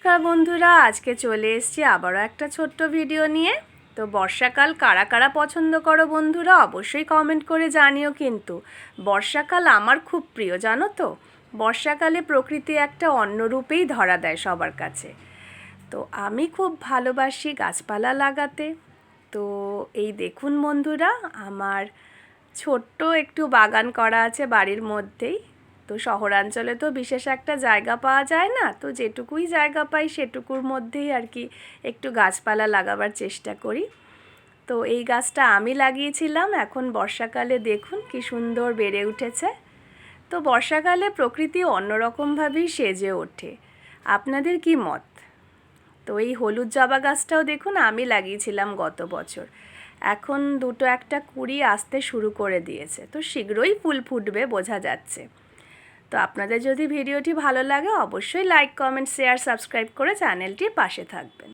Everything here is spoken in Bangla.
নমস্কার বন্ধুরা, আজকে চলে এসেছি আবারও একটা ছোট্ট ভিডিও নিয়ে। তো বর্ষাকাল কারা কারা পছন্দ করো বন্ধুরা, অবশ্যই কমেন্ট করে জানিও। কিন্তু বর্ষাকাল আমার খুব প্রিয়, জানো তো। বর্ষাকালে প্রকৃতি একটা অন্য রূপেই ধরা দেয় সবার কাছে। তো আমি খুব ভালোবাসি গাছপালা লাগাতে। তো এই দেখুন বন্ধুরা, আমার ছোট্ট একটু বাগান করা আছে বাড়ির মধ্যেই। তো শহরাঞ্চলে তো বিশেষ একটা জায়গা পাওয়া যায় না, তো যেটুকুই জায়গা পাই সেটুকুর মধ্যেই আর কি একটু গাছপালা লাগাবার চেষ্টা করি। তো এই গাছটা আমি লাগিয়েছিলাম, এখন বর্ষাকালে দেখুন কি সুন্দর বেড়ে উঠেছে। তো বর্ষাকালে প্রকৃতি অন্যরকমভাবেই সেজে ওঠে। আপনাদের কি মত? তো এই হলুদ জবা গাছটাও দেখুন আমি লাগিয়েছিলাম গত বছর। এখন দুটো একটা কুঁড়ি আসতে শুরু করে দিয়েছে, তো শীঘ্রই ফুল ফুটবে বোঝা যাচ্ছে। তো আপনাদের যদি ভিডিওটি ভালো লাগে অবশ্যই লাইক, কমেন্ট, শেয়ার, সাবস্ক্রাইব করে চ্যানেলটির পাশে থাকবেন।